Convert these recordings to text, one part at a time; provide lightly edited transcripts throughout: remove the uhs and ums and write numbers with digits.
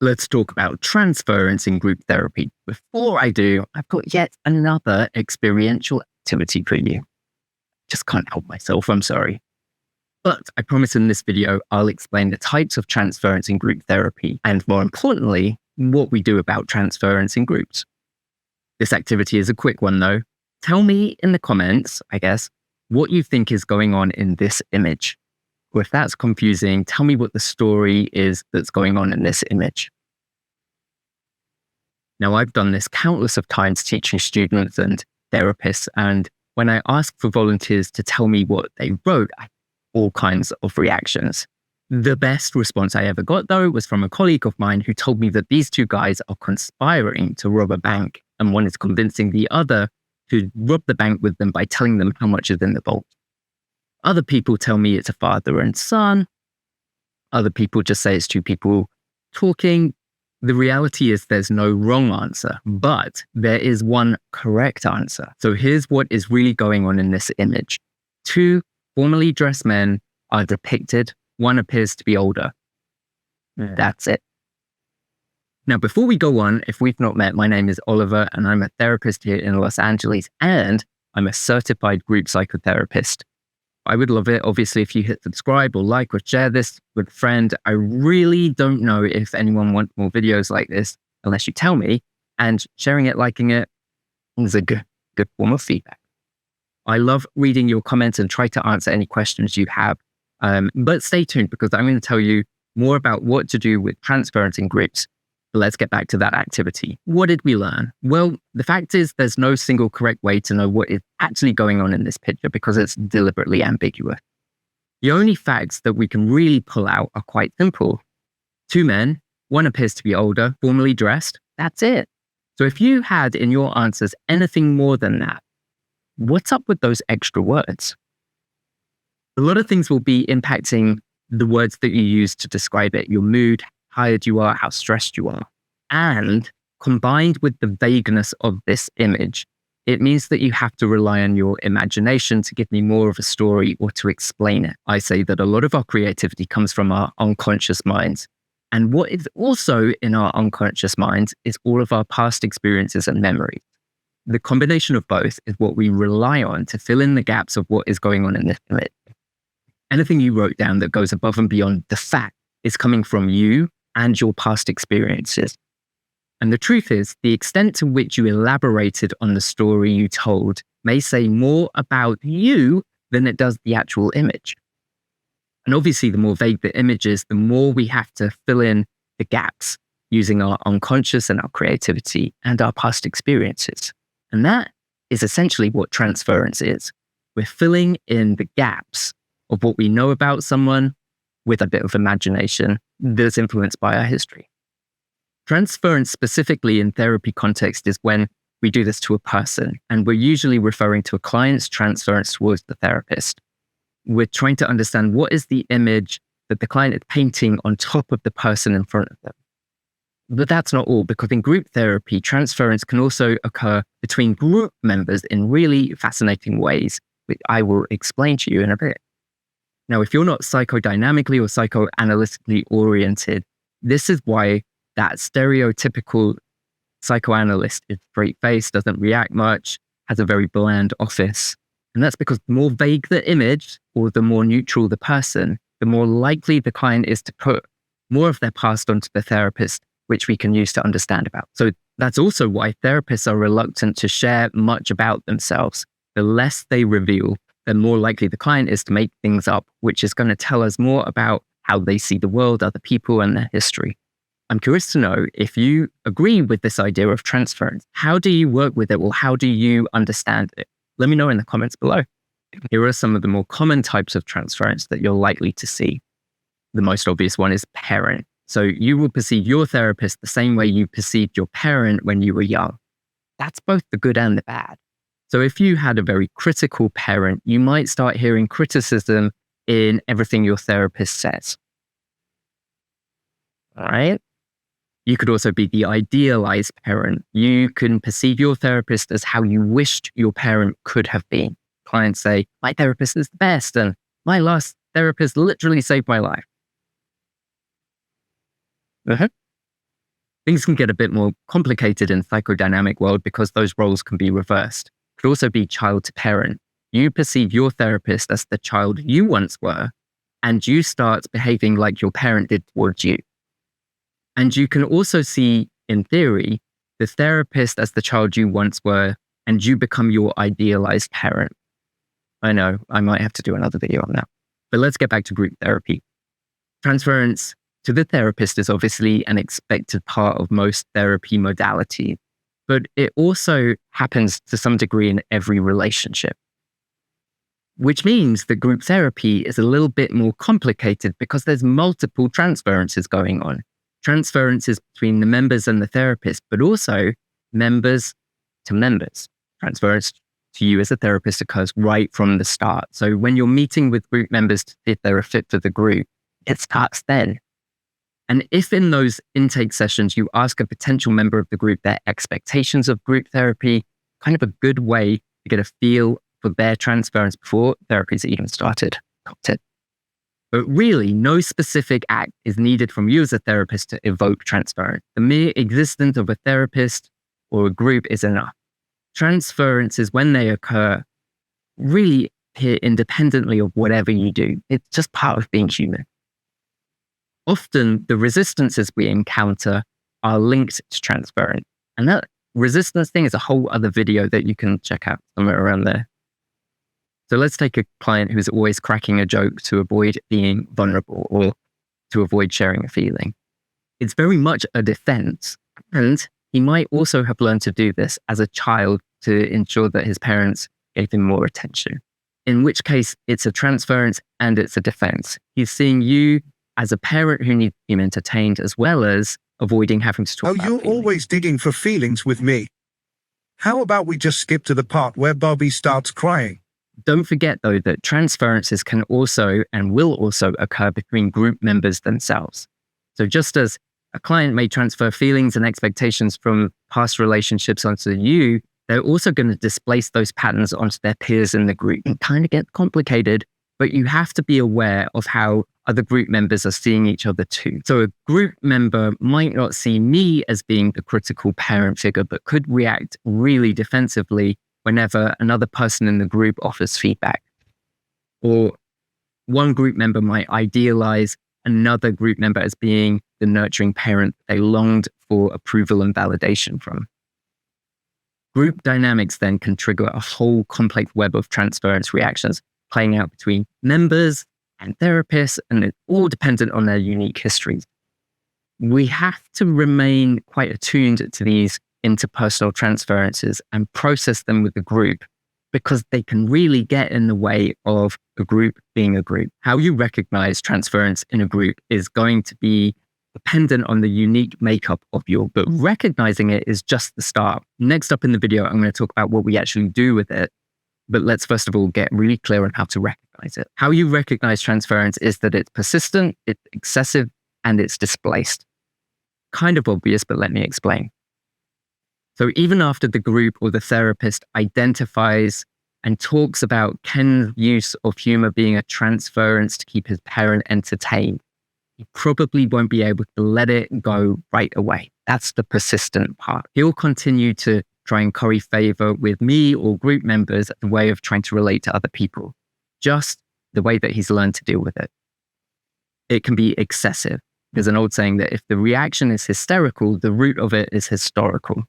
Let's talk about transference in group therapy. Before I do, I've got yet another experiential activity for you. Just can't help myself, I'm sorry. But I promise in this video, I'll explain the types of transference in group therapy, and more importantly, what we do about transference in groups. This activity is a quick one though. Tell me in the comments, I guess, what you think is going on in this image. Or if that's confusing, tell me what the story is that's going on in this image. Now, I've done this countless of times teaching students and therapists, and when I ask for volunteers to tell me what they wrote, I get all kinds of reactions. The best response I ever got, though, was from a colleague of mine who told me that these two guys are conspiring to rob a bank, and one is convincing the other to rob the bank with them by telling them how much is in the vault. Other people tell me it's a father and son. Other people just say it's two people talking. The reality is there's no wrong answer, but there is one correct answer. So here's what is really going on in this image. Two formally dressed men are depicted. One appears to be older. That's it. Now, before we go on, if we've not met, my name is Oliver and I'm a therapist here in Los Angeles, and I'm a certified group psychotherapist. I would love it, obviously, if you hit subscribe or like or share this with a friend. I really don't know if anyone wants more videos like this unless you tell me, and sharing it, liking it is a good form of feedback. I love reading your comments and try to answer any questions you have. But stay tuned because I'm going to tell you more about what to do with transference in groups. But let's get back to that activity. What did we learn? Well, the fact is there's no single correct way to know what is actually going on in this picture because it's deliberately ambiguous. The only facts that we can really pull out are quite simple. Two men, one appears to be older, formally dressed. That's it. So if you had in your answers anything more than that, what's up with those extra words? A lot of things will be impacting the words that you use to describe it, your mood, how tired you are, how stressed you are. And combined with the vagueness of this image, it means that you have to rely on your imagination to give me more of a story or to explain it. I say that a lot of our creativity comes from our unconscious minds. And what is also in our unconscious minds is all of our past experiences and memories. The combination of both is what we rely on to fill in the gaps of what is going on in this image. Anything you wrote down that goes above and beyond the fact is coming from you and your past experiences. And the truth is, the extent to which you elaborated on the story you told may say more about you than it does the actual image. And obviously, the more vague the image is, the more we have to fill in the gaps using our unconscious and our creativity and our past experiences. And that is essentially what transference is. We're filling in the gaps of what we know about someone with a bit of imagination that's influenced by our history. Transference specifically in therapy context is when we do this to a person, and we're usually referring to a client's transference towards the therapist. We're trying to understand what is the image that the client is painting on top of the person in front of them. But that's not all, because in group therapy, transference can also occur between group members in really fascinating ways, which I will explain to you in a bit. Now, if you're not psychodynamically or psychoanalytically oriented, this is why that stereotypical psychoanalyst is straight-faced, doesn't react much, has a very bland office. And that's because the more vague the image or the more neutral the person, the more likely the client is to put more of their past onto the therapist, which we can use to understand about. So that's also why therapists are reluctant to share much about themselves. The less they reveal, the more likely the client is to make things up, which is going to tell us more about how they see the world, other people, and their history. I'm curious to know if you agree with this idea of transference. How do you work with it, or how do you understand it? Let me know in the comments below. Here are some of the more common types of transference that you're likely to see. The most obvious one is parent. So you will perceive your therapist the same way you perceived your parent when you were young. That's both the good and the bad. So if you had a very critical parent, you might start hearing criticism in everything your therapist says. All right? You could also be the idealized parent. You can perceive your therapist as how you wished your parent could have been. Clients say, my therapist is the best, and my last therapist literally saved my life. Things can get a bit more complicated in psychodynamic world because those roles can be reversed. It could also be child to parent. You perceive your therapist as the child you once were, and you start behaving like your parent did towards you. And you can also see, in theory, the therapist as the child you once were, and you become your idealized parent. I know, I might have to do another video on that. But let's get back to group therapy. Transference to the therapist is obviously an expected part of most therapy modalities, but it also happens to some degree in every relationship. Which means that group therapy is a little bit more complicated because there's multiple transferences going on. Transferences between the members and the therapist, but also members to members. Transference to you as a therapist occurs right from the start. So when you're meeting with group members to see if they're a fit for the group, it starts then. And if in those intake sessions you ask a potential member of the group their expectations of group therapy, kind of a good way to get a feel for their transference before therapy's even started. Got it. But really, no specific act is needed from you as a therapist to evoke transference. The mere existence of a therapist or a group is enough. Transferences, when they occur, really appear independently of whatever you do. It's just part of being human. Often, the resistances we encounter are linked to transference. And that resistance thing is a whole other video that you can check out somewhere around there. So let's take a client who's always cracking a joke to avoid being vulnerable or to avoid sharing a feeling. It's very much a defense. And he might also have learned to do this as a child to ensure that his parents gave him more attention. In which case, it's a transference and it's a defense. He's seeing you as a parent who needs to be entertained as well as avoiding having to talk about you're feelings. Always digging for feelings with me. How about we just skip to the part where Bobby starts crying? Don't forget, though, that transferences can also and will also occur between group members themselves. So just as a client may transfer feelings and expectations from past relationships onto you, they're also going to displace those patterns onto their peers in the group. It kind of gets complicated, but you have to be aware of how other group members are seeing each other too. So a group member might not see me as being the critical parent figure, but could react really defensively whenever another person in the group offers feedback. Or one group member might idealize another group member as being the nurturing parent they longed for approval and validation from. Group dynamics then can trigger a whole complex web of transference reactions playing out between members and therapists, and it's all dependent on their unique histories. We have to remain quite attuned to these interpersonal transferences and process them with the group because they can really get in the way of a group being a group. How you recognize transference in a group is going to be dependent on the unique makeup of your group. Recognizing it is just the start. Next up in the video, I'm going to talk about what we actually do with it. But let's first of all get really clear on how to recognize it. How you recognize transference is that it's persistent, it's excessive, and it's displaced. Kind of obvious, but let me explain. So even after the group or the therapist identifies and talks about Ken's use of humor being a transference to keep his parent entertained, he probably won't be able to let it go right away. That's the persistent part. He'll continue to try and curry favor with me or group members as a way of trying to relate to other people, just the way that he's learned to deal with it. It can be excessive. There's an old saying that if the reaction is hysterical, the root of it is historical.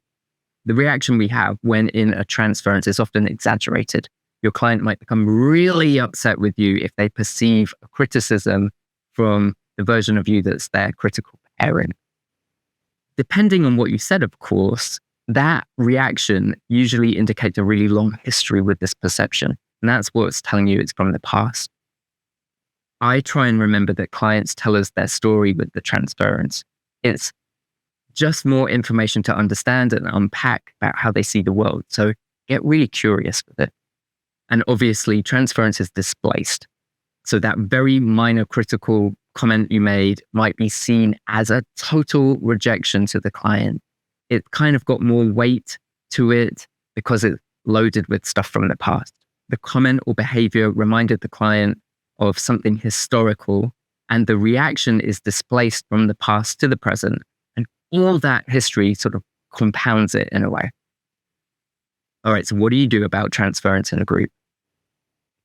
The reaction we have when in a transference is often exaggerated. Your client might become really upset with you if they perceive a criticism from the version of you that's their critical parent. Depending on what you said, of course, that reaction usually indicates a really long history with this perception. And that's what's telling you it's from the past. I try and remember that clients tell us their story with the transference. It's just more information to understand and unpack about how they see the world. So get really curious with it. And obviously, transference is displaced. So that very minor critical comment you made might be seen as a total rejection to the client. It kind of got more weight to it because it's loaded with stuff from the past. The comment or behavior reminded the client of something historical, and the reaction is displaced from the past to the present and all that history sort of compounds it in a way. All right, so what do you do about transference in a group?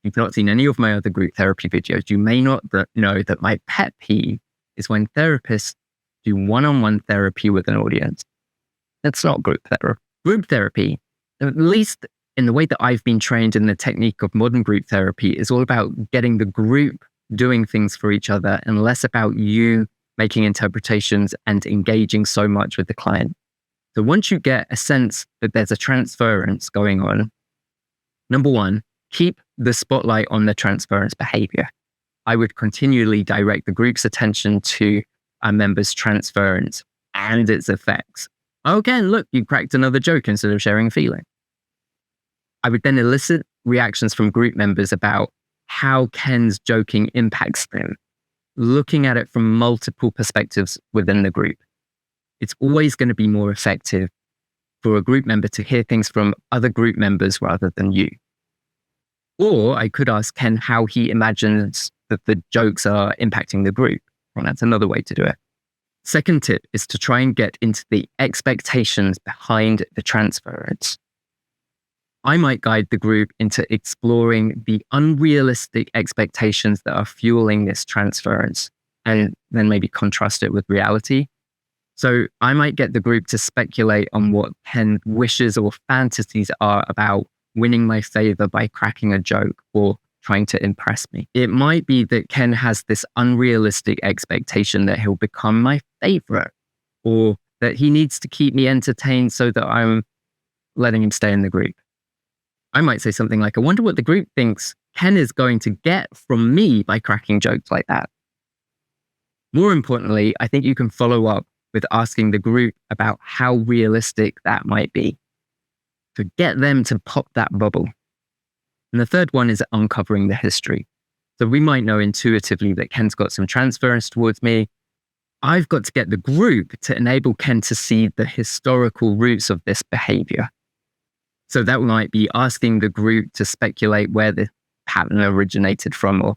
If you've not seen any of my other group therapy videos, you may not know that my pet peeve is when therapists do one-on-one therapy with an audience. That's not group therapy. Group therapy, at least in the way that I've been trained in the technique of modern group therapy, is all about getting the group doing things for each other and less about you making interpretations and engaging so much with the client. So once you get a sense that there's a transference going on, number one, keep the spotlight on the transference behavior. I would continually direct the group's attention to a member's transference and its effects. Okay, look, you cracked another joke instead of sharing a feeling. I would then elicit reactions from group members about how Ken's joking impacts them, looking at it from multiple perspectives within the group. It's always going to be more effective for a group member to hear things from other group members rather than you. Or I could ask Ken how he imagines that the jokes are impacting the group. Well, that's another way to do it. Second tip is to try and get into the expectations behind the transference. I might guide the group into exploring the unrealistic expectations that are fueling this transference and then maybe contrast it with reality. So I might get the group to speculate on what Ken's wishes or fantasies are about winning my favor by cracking a joke or trying to impress me. It might be that Ken has this unrealistic expectation that he'll become my favorite, or that he needs to keep me entertained so that I'm letting him stay in the group. I might say something like, I wonder what the group thinks Ken is going to get from me by cracking jokes like that. More importantly, I think you can follow up with asking the group about how realistic that might be, to get them to pop that bubble. And the third one is uncovering the history. So we might know intuitively that Ken's got some transference towards me. I've got to get the group to enable Ken to see the historical roots of this behavior. So that might be asking the group to speculate where the pattern originated from, or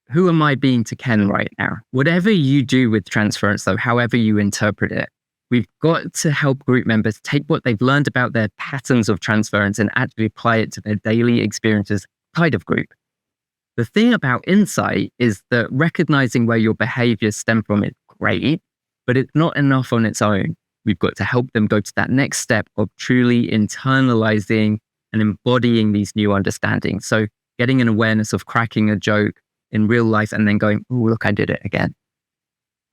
who am I being to Ken right now? Whatever you do with transference, though, however you interpret it, we've got to help group members take what they've learned about their patterns of transference and actually apply it to their daily experiences outside of group. The thing about insight is that recognizing where your behaviors stem from is great, but it's not enough on its own. We've got to help them go to that next step of truly internalizing and embodying these new understandings. So getting an awareness of cracking a joke in real life and then going, oh, look, I did it again.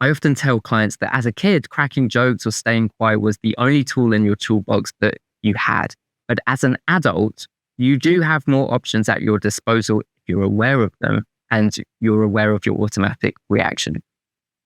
I often tell clients that as a kid, cracking jokes or staying quiet was the only tool in your toolbox that you had. But as an adult, you do have more options at your disposal if you're aware of them and you're aware of your automatic reaction.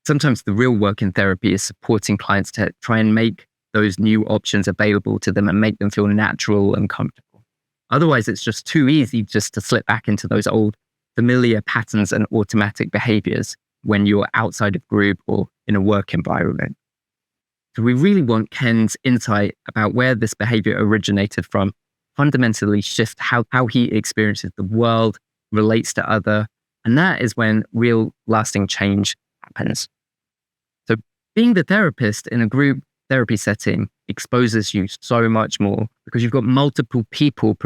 Sometimes the real work in therapy is supporting clients to try and make those new options available to them and make them feel natural and comfortable. Otherwise, it's just too easy just to slip back into those old familiar patterns and automatic behaviors when you're outside of group or in a work environment. So we really want Ken's insight about where this behavior originated from fundamentally shift how he experiences the world, relates to other, and that is when real lasting change happens. So being the therapist in a group therapy setting exposes you so much more because you've got multiple people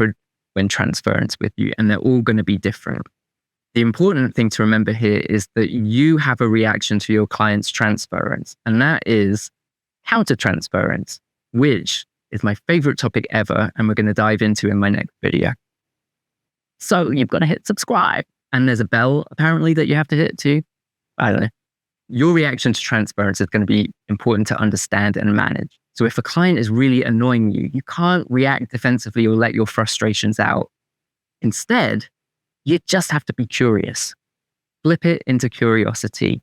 when transference with you, and they're all going to be different. The important thing to remember here is that you have a reaction to your client's transference, and that is countertransference, which is my favorite topic ever, and we're going to dive into in my next video. So you've got to hit subscribe, and there's a bell apparently that you have to hit too. I don't know. Your reaction to transference is going to be important to understand and manage. So if a client is really annoying you, you can't react defensively or let your frustrations out. Instead, you just have to be curious. Flip it into curiosity.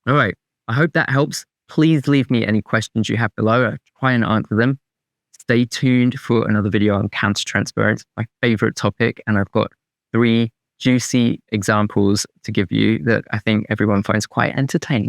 All right. I hope that helps. Please leave me any questions you have below. I'll try and answer them. Stay tuned for another video on countertransference, my favorite topic. And I've got 3 juicy examples to give you that I think everyone finds quite entertaining.